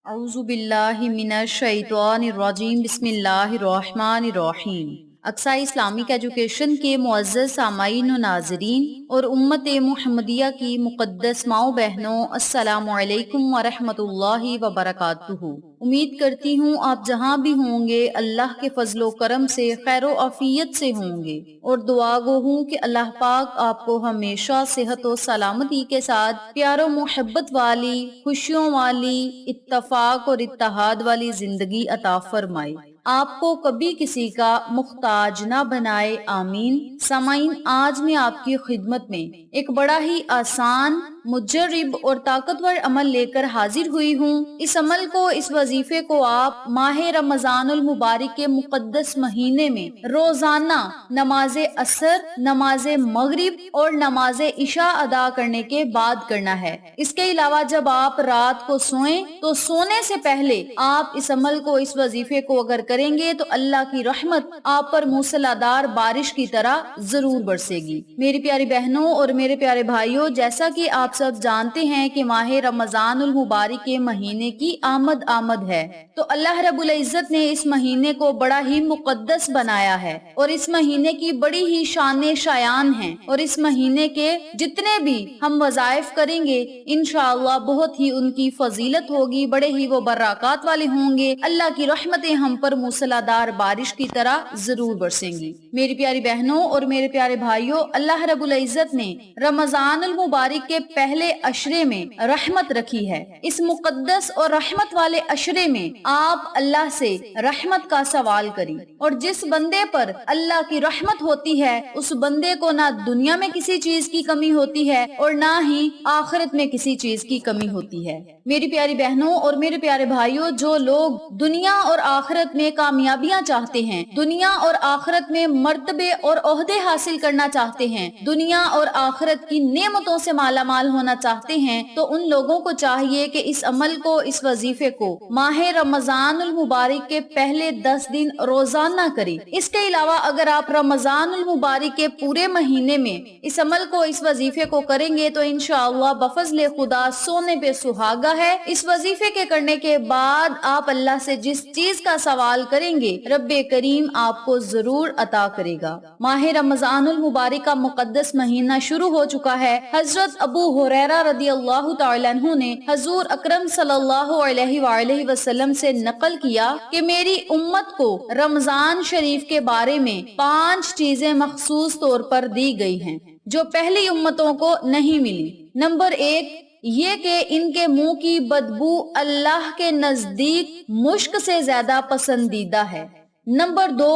اعوذ باللہ من الشیطان الرجیم بسم اللہ الرحمن الرحیم۔ اقصی اسلامک ایجوکیشن کے معزز سامعین و ناظرین اور امت محمدیہ کی مقدس ماؤں بہنوں، السلام علیکم ورحمۃ اللہ وبرکاتہ۔ امید کرتی ہوں آپ جہاں بھی ہوں گے اللہ کے فضل و کرم سے خیر و عافیت سے ہوں گے، اور دعا گو ہوں کہ اللہ پاک آپ کو ہمیشہ صحت و سلامتی کے ساتھ پیار و محبت والی، خوشیوں والی، اتفاق اور اتحاد والی زندگی عطا فرمائے، آپ کو کبھی کسی کا محتاج نہ بنائے، آمین۔ سامعین، آج میں آپ کی خدمت میں ایک بڑا ہی آسان، مجرب اور طاقتور عمل لے کر حاضر ہوئی ہوں۔ اس عمل کو، اس وظیفے کو آپ ماہ رمضان المبارک کے مقدس مہینے میں روزانہ نماز عصر، نماز مغرب اور نماز عشاء ادا کرنے کے بعد کرنا ہے۔ اس کے علاوہ جب آپ رات کو سوئیں تو سونے سے پہلے آپ اس عمل کو، اس وظیفے کو اگر کریں گے تو اللہ کی رحمت آپ پر موسلادھار بارش کی طرح ضرور برسے گی۔ میری پیاری بہنوں اور میرے پیارے بھائیوں، جیسا کہ آپ سب جانتے ہیں کہ ماہ رمضان المبارک کے مہینے کی آمد ہے، تو اللہ رب العزت نے اس مہینے کو بڑا ہی مقدس بنایا ہے، اور اس مہینے کی بڑی ہی شان شایان ہیں، اور اس مہینے کے جتنے بھی ہم وظائف کریں گے انشاءاللہ بہت ہی ان کی فضیلت ہوگی، بڑے ہی وہ برکات والے ہوں گے، اللہ کی رحمتیں ہم پر موسلادھار بارش کی طرح ضرور برسیں گی۔ میری پیاری بہنوں اور میرے پیارے بھائیوں، اللہ رب العزت نے رمضان المبارک کے پہلے عشرے میں رحمت رکھی ہے۔ اس مقدس اور رحمت والے عشرے میں آپ اللہ سے رحمت کا سوال کریں، اور جس بندے پر اللہ کی رحمت ہوتی ہے اس بندے کو نہ دنیا میں کسی چیز کی کمی ہوتی ہے اور نہ ہی آخرت میں کسی چیز کی کمی ہوتی ہے۔ میری پیاری بہنوں اور میرے پیارے بھائیوں، جو لوگ دنیا اور آخرت میں کامیابیاں چاہتے ہیں، دنیا اور آخرت میں مرتبے اور عہدے حاصل کرنا چاہتے ہیں، دنیا اور آخرت کی نعمتوں سے مالا مال ہونا چاہتے ہیں، تو ان لوگوں کو چاہیے کہ اس عمل کو، اس وظیفے کو ماہ رمضان المبارک کے پہلے 10 دن روزانہ کریں۔ اس کے علاوہ اگر آپ رمضان المبارک کے پورے مہینے میں اس عمل کو، اس وظیفے کو کریں گے تو انشاءاللہ بفضل خدا سونے پہ سہاگا ہے۔ اس وظیفے کے کرنے کے بعد آپ اللہ سے جس چیز کا سوال کریں گے رب کریم آپ کو ضرور عطا کرے گا۔ ماہ رمضان المبارک کا مقدس مہینہ شروع ہو چکا ہے۔ حضرت ابو ہریرہ رضی اللہ تعالیٰ عنہ نے حضور اکرم صلی اللہ علیہ وآلہ وسلم سے نقل کیا کہ میری امت کو رمضان شریف کے بارے میں 5 چیزیں مخصوص طور پر دی گئی ہیں جو پہلی امتوں کو نہیں ملی۔ نمبر 1 یہ کہ ان کے منہ کی بدبو اللہ کے نزدیک مشک سے زیادہ پسندیدہ ہے۔ نمبر 2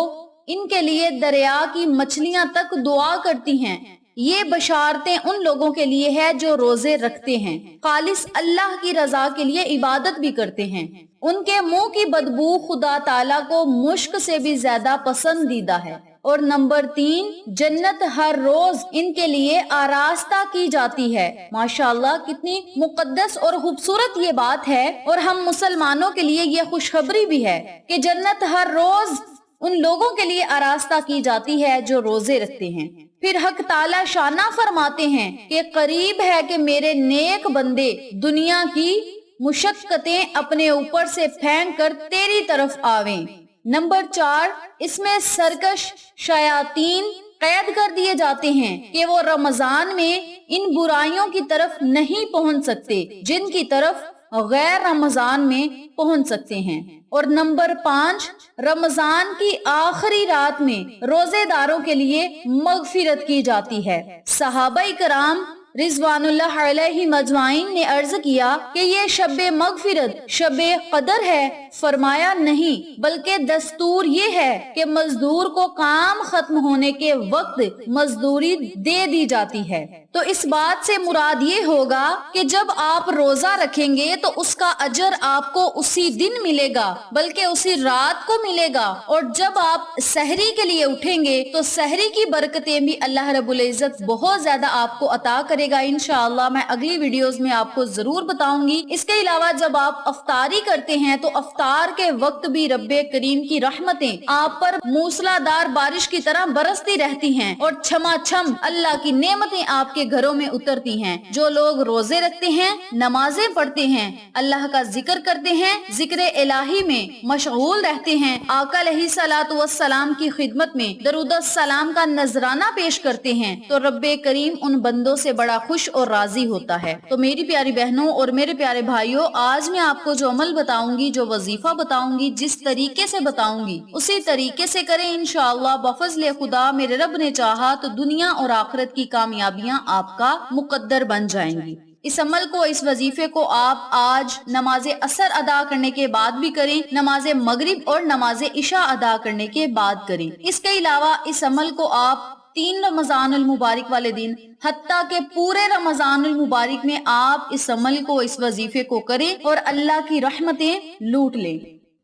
ان کے لیے دریا کی مچھلیاں تک دعا کرتی ہیں۔ یہ بشارتیں ان لوگوں کے لیے ہے جو روزے رکھتے ہیں، خالص اللہ کی رضا کے لیے عبادت بھی کرتے ہیں۔ ان کے منہ کی بدبو خدا تعالیٰ کو مشک سے بھی زیادہ پسندیدہ ہے۔ اور نمبر 3 جنت ہر روز ان کے لیے آراستہ کی جاتی ہے۔ ماشاءاللہ کتنی مقدس اور خوبصورت یہ بات ہے، اور ہم مسلمانوں کے لیے یہ خوشخبری بھی ہے کہ جنت ہر روز ان لوگوں کے لیے آراستہ کی جاتی ہے جو روزے رکھتے ہیں۔ پھر حق تعالی شانہ فرماتے ہیں کہ قریب ہے کہ میرے نیک بندے دنیا کی مشقتیں اپنے اوپر سے پھینک کر تیری طرف آویں۔ نمبر 4 اس میں سرکش شیاطین قید کر دیے جاتے ہیں کہ وہ رمضان میں ان برائیوں کی طرف نہیں پہنچ سکتے جن کی طرف غیر رمضان میں پہنچ سکتے ہیں۔ اور نمبر 5 رمضان کی آخری رات میں روزے داروں کے لیے مغفرت کی جاتی ہے۔ صحابہ کرام رضوان اللہ علیہ مجمعین نے عرض کیا کہ یہ شب مغفرت شب قدر ہے۔ فرمایا نہیں، بلکہ دستور یہ ہے کہ مزدور کو کام ختم ہونے کے وقت مزدوری دے دی جاتی ہے۔ تو اس بات سے مراد یہ ہوگا کہ جب آپ روزہ رکھیں گے تو اس کا اجر آپ کو اسی دن ملے گا، بلکہ اسی رات کو ملے گا، اور جب آپ سحری کے لیے اٹھیں گے تو سحری کی برکتیں بھی اللہ رب العزت بہت زیادہ آپ کو عطا کرے کرے گا انشاءاللہ میں اگلی ویڈیوز میں آپ کو ضرور بتاؤں گی۔ اس کے علاوہ جب آپ افطاری کرتے ہیں تو افطار کے وقت بھی رب کریم کی رحمتیں آپ پر موسلادھار بارش کی طرح برستی رہتی ہیں اور چھما چھم اللہ کی نعمتیں آپ کے گھروں میں اترتی ہیں۔ جو لوگ روزے رکھتے ہیں، نمازیں پڑھتے ہیں، اللہ کا ذکر کرتے ہیں، ذکر الہی میں مشغول رہتے ہیں، آقا علیہ الصلوۃ والسلام کی خدمت میں درود السلام کا نذرانہ پیش کرتے ہیں تو رب کریم ان بندوں سے بڑا خوش اور راضی ہوتا ہے۔ تو میری پیاری بہنوں اور میرے پیارے بھائیوں، آج میں آپ کو جو عمل بتاؤں گی، جو وظیفہ بتاؤں گی، جس طریقے سے بتاؤں گی اسی طریقے سے کریں انشاءاللہ بفضل خدا میرے رب نے چاہا تو دنیا اور آخرت کی کامیابیاں آپ کا مقدر بن جائیں گی۔ اس عمل کو، اس وظیفے کو آپ آج نماز عصر ادا کرنے کے بعد بھی کریں، نماز مغرب اور نماز عشاء ادا کرنے کے بعد کریں۔ اس کے علاوہ اس عمل کو آپ 3 رمضان المبارک والے دن، حتیٰ کہ پورے رمضان المبارک میں آپ اس عمل کو، اس وظیفے کو کریں اور اللہ کی رحمتیں لوٹ لیں۔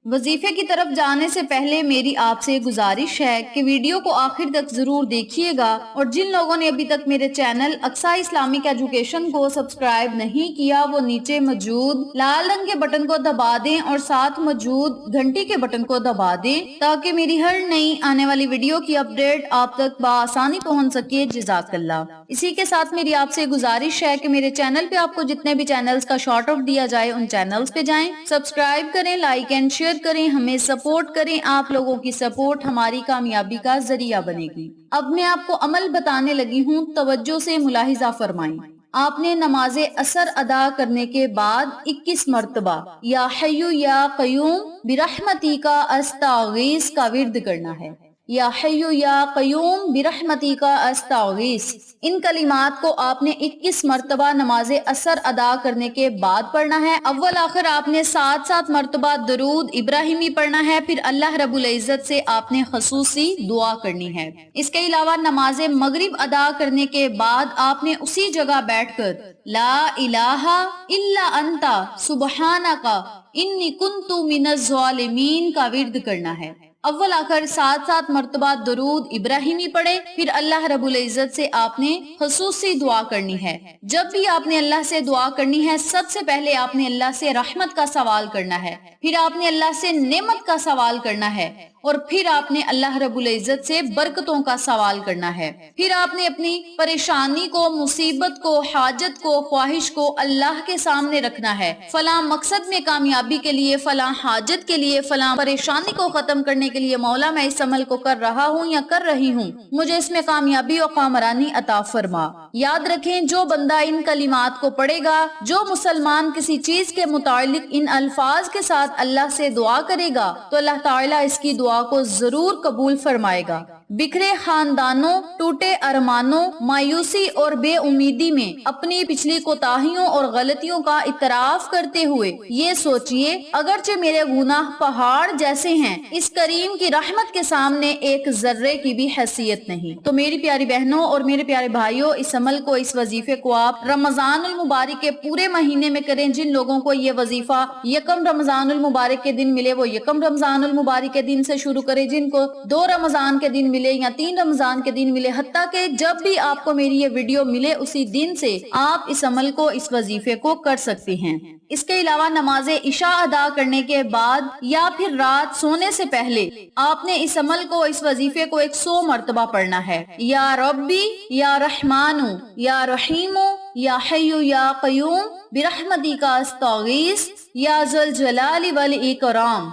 وظیفے کی طرف جانے سے پہلے میری آپ سے گزارش ہے کہ ویڈیو کو آخر تک ضرور دیکھیے گا، اور جن لوگوں نے ابھی تک میرے چینل اقصی اسلامک ایجوکیشن کو سبسکرائب نہیں کیا وہ نیچے موجود لال رنگ کے بٹن کو دبا دیں اور ساتھ موجود گھنٹی کے بٹن کو دبا دیں تاکہ میری ہر نئی آنے والی ویڈیو کی اپڈیٹ آپ تک بآسانی پہنچ سکے۔ جزاک اللہ۔ اسی کے ساتھ میری آپ سے گزارش ہے کہ میرے چینل پہ آپ کو جتنے بھی چینلز کا شارٹ آؤٹ دیا جائے ان چینلز پہ جائیں، سبسکرائب کریں، لائک اینڈ شیئر کریں، ہمیں سپورٹ کریں۔ آپ لوگوں کی سپورٹ ہماری کامیابی کا ذریعہ بنے گی۔ اب میں آپ کو عمل بتانے لگی ہوں، توجہ سے ملاحظہ فرمائیں۔ آپ نے نماز عصر ادا کرنے کے بعد 21 مرتبہ یا حی یا قیوم برحمتک استغیث کا ورد کرنا ہے۔ یا حی یا قیوم برحمتک استغیث، ان کلمات کو آپ نے 21 مرتبہ نماز عصر ادا کرنے کے بعد پڑھنا ہے۔ اول آخر آپ نے 7 مرتبہ درود ابراہیمی پڑھنا ہے، پھر اللہ رب العزت سے آپ نے خصوصی دعا کرنی ہے۔ اس کے علاوہ نماز مغرب ادا کرنے کے بعد آپ نے اسی جگہ بیٹھ کر لا الہ الا انت سبحانک انی کنت من الظالمین کا ورد کرنا ہے۔ اول آخر 7 مرتبہ درود ابراہیمی پڑھے، پھر اللہ رب العزت سے آپ نے خصوصی دعا کرنی ہے۔ جب بھی آپ نے اللہ سے دعا کرنی ہے، سب سے پہلے آپ نے اللہ سے رحمت کا سوال کرنا ہے، پھر آپ نے اللہ سے نعمت کا سوال کرنا ہے، اور پھر آپ نے اللہ رب العزت سے برکتوں کا سوال کرنا ہے۔ پھر آپ نے اپنی پریشانی کو، مصیبت کو، حاجت کو، خواہش کو اللہ کے سامنے رکھنا ہے۔ فلاں مقصد میں کامیابی کے لیے، فلاں حاجت کے لیے، فلاں پریشانی کو ختم کرنے کے لیے مولا میں اس عمل کو کر رہا ہوں یا کر رہی ہوں، مجھے اس میں کامیابی اور کامرانی عطا فرما۔ یاد رکھیں، جو بندہ ان کلمات کو پڑھے گا، جو مسلمان کسی چیز کے متعلق ان الفاظ کے ساتھ اللہ سے دعا کرے گا تو اللہ تعالیٰ اس کی دعا کو ضرور قبول فرمائے گا۔ بکھرے خاندانوں، ٹوٹے ارمانوں، مایوسی اور بے امیدی میں اپنی پچھلی کوتاہیوں اور غلطیوں کا اعتراف کرتے ہوئے یہ سوچئے، اگرچہ میرے گناہ پہاڑ جیسے ہیں، اس کریم کی رحمت کے سامنے ایک ذرے کی بھی حیثیت نہیں۔ تو میری پیاری بہنوں اور میرے پیارے بھائیوں، اس عمل کو، اس وظیفے کو آپ رمضان المبارک کے پورے مہینے میں کریں۔ جن لوگوں کو یہ وظیفہ یکم رمضان المبارک کے دن ملے وہ یکم رمضان المبارک کے دن سے شروع کریں، جن کو 2 رمضان کے دن ملے یا 3 رمضان کے دن ملے، حتیٰ کہ جب بھی آپ کو میری یہ ویڈیو ملے اسی دن سے آپ اس عمل کو، اس وظیفے کو کر سکتے ہیں۔ اس کے علاوہ نماز عشاء ادا کرنے کے بعد یا پھر رات سونے سے پہلے آپ نے اس عمل کو، اس وظیفے کو 100 مرتبہ پڑھنا ہے۔ یا ربی یا رحمان یا رحیم یا حی یا قیوم برحمتک استغیث یا ذا الجلال والاکرام،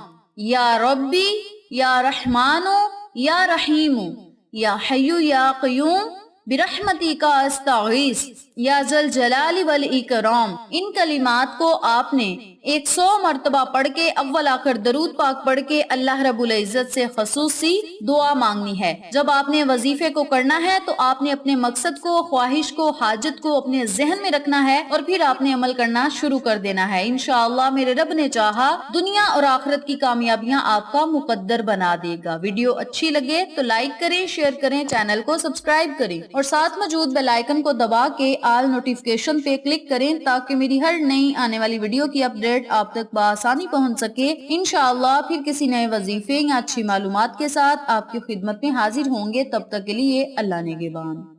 یا ربی یا رحمان یا رحیم یا حی یا قیوم برحمتک استغیث یا ذا الجلال والاکرام، ان کلمات کو آپ نے 100 مرتبہ پڑھ کے اول آخر درود پاک پڑھ کے اللہ رب العزت سے خصوصی دعا مانگنی ہے۔ جب آپ نے وظیفے کو کرنا ہے تو آپ نے اپنے مقصد کو، خواہش کو، حاجت کو اپنے ذہن میں رکھنا ہے اور پھر آپ نے عمل کرنا شروع کر دینا ہے۔ انشاءاللہ میرے رب نے چاہا دنیا اور آخرت کی کامیابیاں آپ کا مقدر بنا دے گا۔ ویڈیو اچھی لگے تو لائک کریں، شیئر کریں، چینل کو سبسکرائب کریں اور ساتھ موجود بیل آئیکن کو دبا کے آل نوٹیفیکیشن پہ کلک کریں تاکہ میری ہر نئی آنے والی ویڈیو کی اپڈیٹ آپ تک بآسانی پہنچ سکے۔ انشاءاللہ پھر کسی نئے وظیفے یا اچھی معلومات کے ساتھ آپ کی خدمت میں حاضر ہوں گے۔ تب تک کے لیے اللہ نگہبان۔